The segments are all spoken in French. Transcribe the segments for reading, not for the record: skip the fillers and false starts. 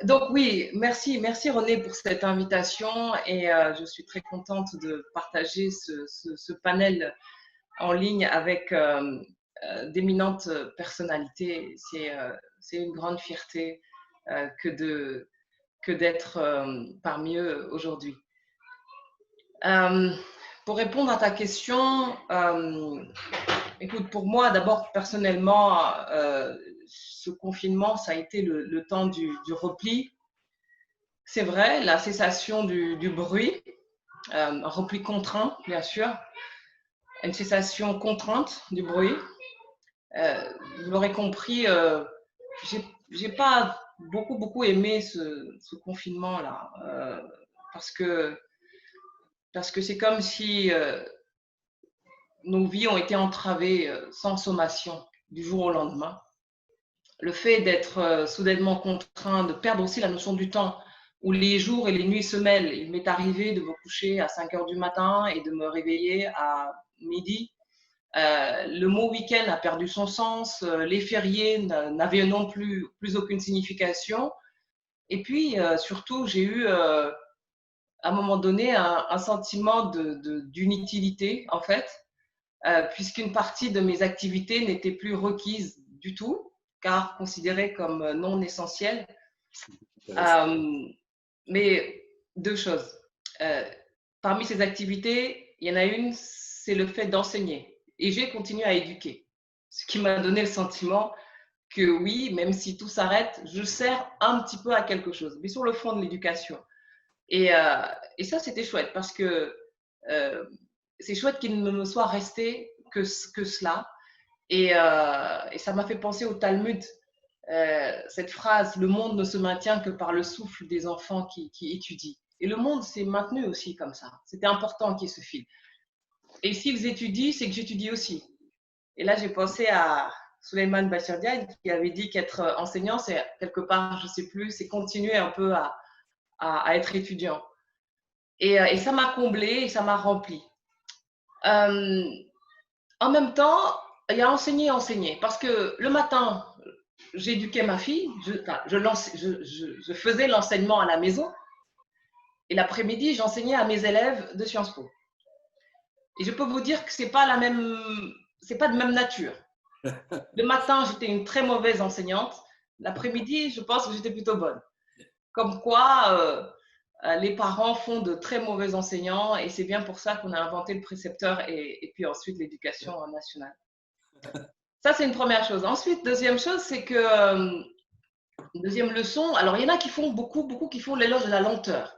Donc oui, merci René pour cette invitation et je suis très contente de partager ce panel en ligne avec d'éminentes personnalités. C'est une grande fierté euh, que de que d'être parmi eux aujourd'hui. Euh, pour répondre à ta question, écoute, pour moi, d'abord personnellement, ce confinement, ça a été le temps du repli. C'est vrai, la cessation du bruit, un repli contraint, bien sûr, une cessation contrainte du bruit. Vous l'aurez compris, j'ai pas beaucoup aimé ce confinement-là, parce que c'est comme si nos vies ont été entravées sans sommation du jour au lendemain. Le fait d'être soudainement contraint, de perdre aussi la notion du temps, où les jours et les nuits se mêlent. Il m'est arrivé de me coucher à 5 heures du matin et de me réveiller à midi. Le mot week-end a perdu son sens, les fériés n'avaient non plus aucune signification. Et puis, surtout, j'ai eu à un moment donné un sentiment d'inutilité, en fait, puisqu'une partie de mes activités n'était plus requise du tout, car considérées comme non essentielles. Intéressant. Mais deux choses. Euh, Parmi ces activités, il y en a une, c'est le fait d'enseigner. Et j'ai continué à éduquer. Ce qui m'a donné le sentiment que oui, même si tout s'arrête, je sers un petit peu à quelque chose, mais sur le fond de l'éducation. Et, euh, et ça, c'était chouette parce que euh, c'est chouette qu'il ne me soit resté que cela. Et ça m'a fait penser au Talmud, cette phrase, le monde ne se maintient que par le souffle des enfants qui étudient. Et le monde s'est maintenu aussi comme ça. C'était important qu'il y ait ce fil. Et s'ils étudient, c'est que j'étudie aussi. Et là, j'ai pensé à Souleymane Bachirdian qui avait dit qu'être enseignant, c'est quelque part, je ne sais plus, c'est continuer un peu à être étudiant. Et ça m'a comblé et ça m'a rempli. Euh, En même temps, il y a enseigner. Parce que le matin, j'éduquais ma fille, je faisais l'enseignement à la maison. Et l'après-midi, j'enseignais à mes élèves de Sciences Po. Et je peux vous dire que c'est pas de même nature. Le matin, j'étais une très mauvaise enseignante. L'après-midi, je pense que j'étais plutôt bonne. Comme quoi, les parents font de très mauvais enseignants et c'est bien pour ça qu'on a inventé le précepteur et puis ensuite l'éducation nationale. Ça, c'est une première chose. Ensuite, deuxième chose, c'est que, deuxième leçon, alors il y en a qui font beaucoup qui font l'éloge de la lenteur.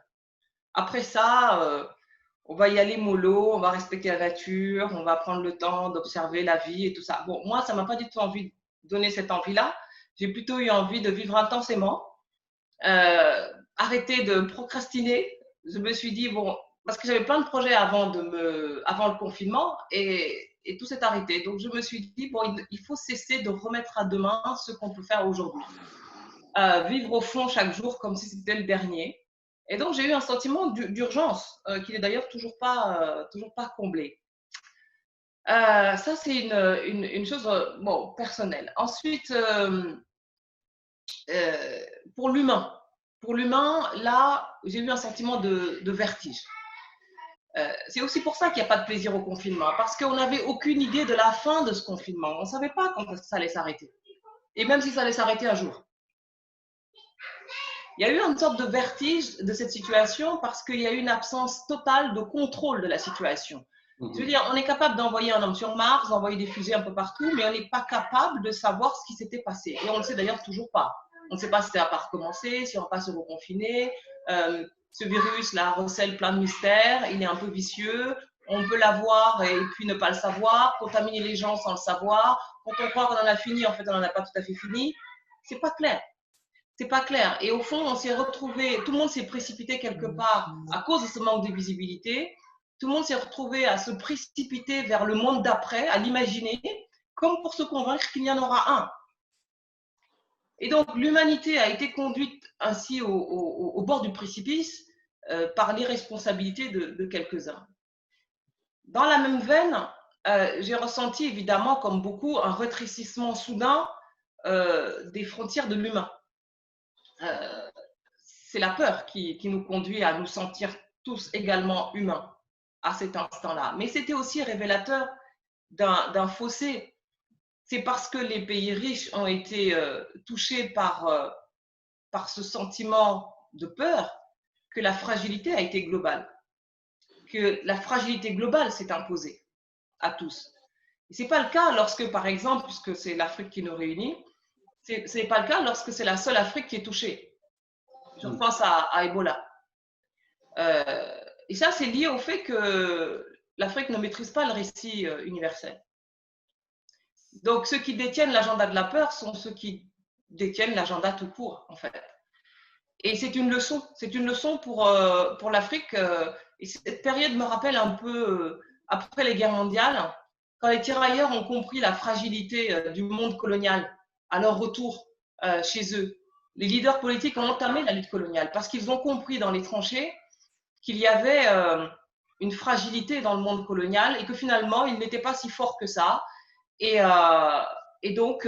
Après ça, on va y aller mollo, on va respecter la nature, on va prendre le temps d'observer la vie et tout ça. Bon, moi, ça m'a pas du tout envie de donner cette envie-là. J'ai plutôt eu envie de vivre intensément, arrêter de procrastiner. Je me suis dit, bon, parce que j'avais plein de projets avant le confinement et tout s'est arrêté. Donc, je me suis dit, bon, il faut cesser de remettre à demain ce qu'on peut faire aujourd'hui. Vivre au fond chaque jour comme si c'était le dernier. Et donc, j'ai eu un sentiment d'urgence qui n'est d'ailleurs toujours pas comblé. Ça, c'est une chose bon, personnelle. Ensuite, euh, pour l'humain. Pour l'humain, là, j'ai eu un sentiment de vertige. C'est aussi pour ça qu'il n'y a pas de plaisir au confinement, parce qu'on n'avait aucune idée de la fin de ce confinement. On ne savait pas quand ça allait s'arrêter. Et même si ça allait s'arrêter un jour. Il y a eu une sorte de vertige de cette situation parce qu'il y a eu une absence totale de contrôle de la situation. Je veux dire, on est capable d'envoyer un homme sur Mars, d'envoyer des fusées un peu partout, mais on n'est pas capable de savoir ce qui s'était passé. Et on ne le sait d'ailleurs toujours pas. On ne sait pas si ça va pas recommencer, si on va pas se reconfiner. Ce virus-là recèle plein de mystères, il est un peu vicieux. On peut l'avoir et puis ne pas le savoir, contaminer les gens sans le savoir. Quand on croit qu'on en a fini, en fait, on n'en a pas tout à fait fini. C'est pas clair. C'est pas clair. Et au fond, on s'est retrouvé, tout le monde s'est précipité quelque part à cause de ce manque de visibilité. Tout le monde s'est retrouvé à se précipiter vers le monde d'après, à l'imaginer, comme pour se convaincre qu'il y en aura un. Et donc, l'humanité a été conduite ainsi au bord du précipice par l'irresponsabilité de quelques-uns. Dans la même veine, j'ai ressenti évidemment, comme beaucoup, un rétrécissement soudain des frontières de l'humain. c'est la peur qui nous conduit à nous sentir tous également humains à cet instant-là. Mais c'était aussi révélateur d'un fossé. C'est parce que les pays riches ont été touchés par ce sentiment de peur que la fragilité a été globale, que la fragilité globale s'est imposée à tous. Et ce n'est pas le cas lorsque, par exemple, puisque c'est l'Afrique qui nous réunit, ce n'est pas le cas lorsque c'est la seule Afrique qui est touchée. Je pense à Ebola. Et ça, c'est lié au fait que l'Afrique ne maîtrise pas le récit universel. Donc, ceux qui détiennent l'agenda de la peur sont ceux qui détiennent l'agenda tout court, en fait. Et c'est une leçon pour l'Afrique. Et cette période me rappelle un peu, après les guerres mondiales, quand les tirailleurs ont compris la fragilité du monde colonial à leur retour chez eux. Les leaders politiques ont entamé la lutte coloniale parce qu'ils ont compris dans les tranchées qu'il y avait une fragilité dans le monde colonial et que finalement, il n'était pas si fort que ça. Et donc,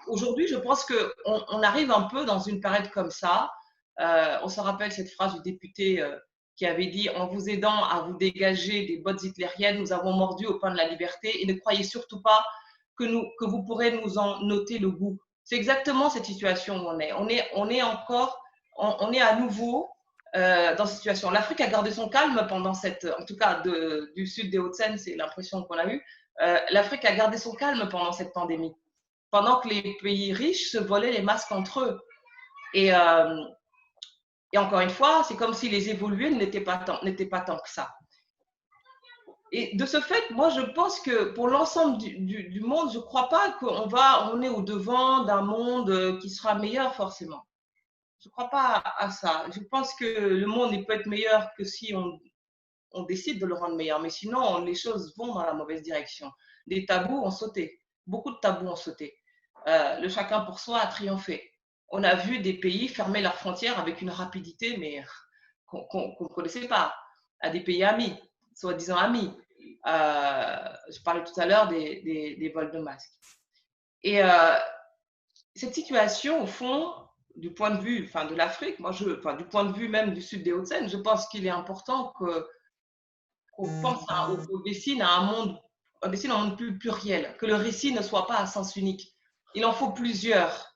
aujourd'hui, je pense qu'on arrive un peu dans une période comme ça. On se rappelle cette phrase du député qui avait dit « En vous aidant à vous dégager des bottes hitlériennes, nous avons mordu au pain de la liberté et ne croyez surtout pas que vous pourrez nous en noter le goût. » C'est exactement cette situation où on est. On est à nouveau dans cette situation. L'Afrique a gardé son calme pendant en tout cas du sud des Hauts-de-Seine, c'est l'impression qu'on a eue. L'Afrique a gardé son calme pendant cette pandémie, pendant que les pays riches se volaient les masques entre eux. Et encore une fois, c'est comme si les évolués n'étaient pas tant que ça. Et de ce fait, moi, je pense que pour l'ensemble du monde, je ne crois pas qu'on est au devant d'un monde qui sera meilleur forcément. Je ne crois pas à ça. Je pense que le monde il peut être meilleur que si on décide de le rendre meilleur. Mais sinon, les choses vont dans la mauvaise direction. Des tabous ont sauté. Beaucoup de tabous ont sauté. Le chacun pour soi a triomphé. On a vu des pays fermer leurs frontières avec une rapidité mais qu'on ne connaissait pas, à des pays amis, soi-disant amis. Je parlais tout à l'heure des vols de masques. Et cette situation, au fond, du point de vue de l'Afrique, du point de vue même du sud des Hauts-de-Seine, je pense qu'il est important qu'on pense au dessine à un monde plus pluriel, que le récit ne soit pas à sens unique. Il en faut plusieurs.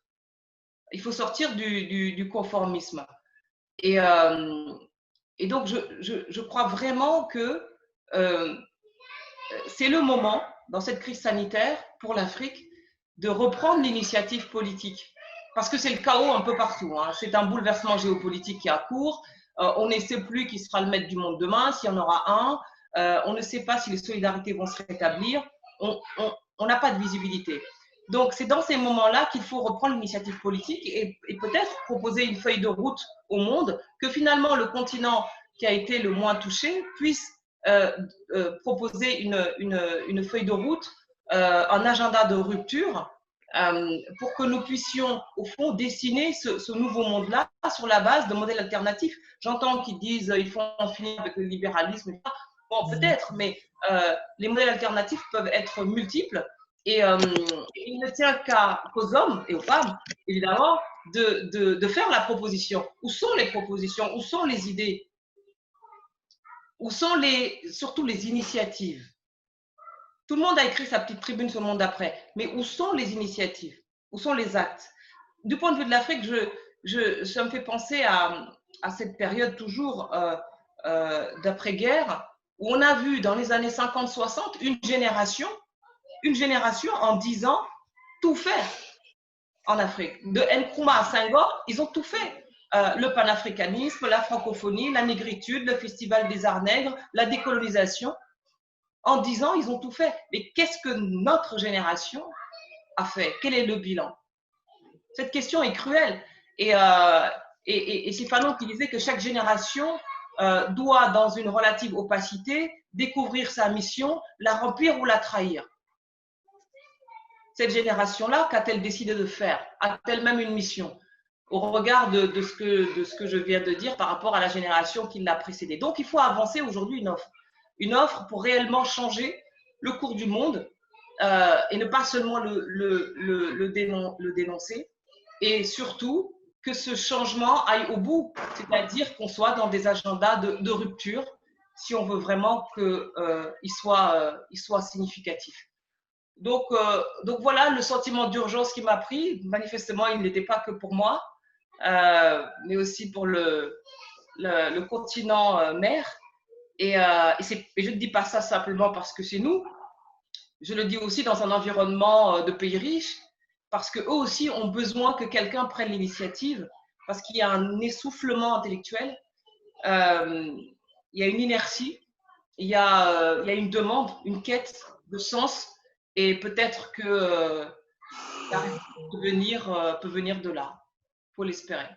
Il faut sortir du conformisme. Et donc, je crois vraiment que c'est le moment, dans cette crise sanitaire, pour l'Afrique, de reprendre l'initiative politique. Parce que c'est le chaos un peu partout. Hein. C'est un bouleversement géopolitique qui est à court. On ne sait plus qui sera le maître du monde demain, s'il y en aura un. On ne sait pas si les solidarités vont se rétablir. On n'a pas de visibilité. Donc, c'est dans ces moments-là qu'il faut reprendre l'initiative politique et peut-être proposer une feuille de route au monde, que finalement le continent qui a été le moins touché puisse proposer une feuille de route, un agenda de rupture pour que nous puissions, au fond, dessiner ce nouveau monde-là sur la base de modèles alternatifs. J'entends qu'ils disent qu'il faut en finir avec le libéralisme. Bon, peut-être, mais les modèles alternatifs peuvent être multiples. Et il ne tient qu'aux hommes et aux femmes, évidemment, de faire la proposition. Où sont les propositions? Où sont les idées? Où sont surtout les initiatives? Tout le monde a écrit sa petite tribune sur le monde d'après, mais où sont les initiatives? Où sont les actes? Du point de vue de l'Afrique, ça me fait penser à cette période toujours d'après-guerre, où on a vu dans les années 50-60 une génération en 10 ans tout faire en Afrique. De Nkrumah à Senghor, ils ont tout fait. Le panafricanisme, la francophonie, la négritude, le festival des arts nègres, la décolonisation. En 10 ans, ils ont tout fait. Mais qu'est-ce que notre génération a fait? Quel est le bilan? Cette question est cruelle. Et c'est Fanon qui disait que chaque génération doit, dans une relative opacité, découvrir sa mission, la remplir ou la trahir. Cette génération-là, qu'a-t-elle décidé de faire? A-t-elle même une mission au regard de ce que je viens de dire par rapport à la génération qui l'a précédée? Donc, il faut avancer aujourd'hui une offre pour réellement changer le cours du monde et ne pas seulement le dénoncer. Et surtout, que ce changement aille au bout, c'est-à-dire qu'on soit dans des agendas de rupture si on veut vraiment qu'il soit significatif. Donc voilà le sentiment d'urgence qui m'a pris. Manifestement, il n'était pas que pour moi, mais aussi pour le continent mère. Et je ne dis pas ça simplement parce que c'est nous, je le dis aussi dans un environnement de pays riches, parce qu'eux aussi ont besoin que quelqu'un prenne l'initiative, parce qu'il y a un essoufflement intellectuel, il y a une inertie, il y a une demande, une quête de sens, et peut-être que la réponse peut venir de là. Il faut l'espérer.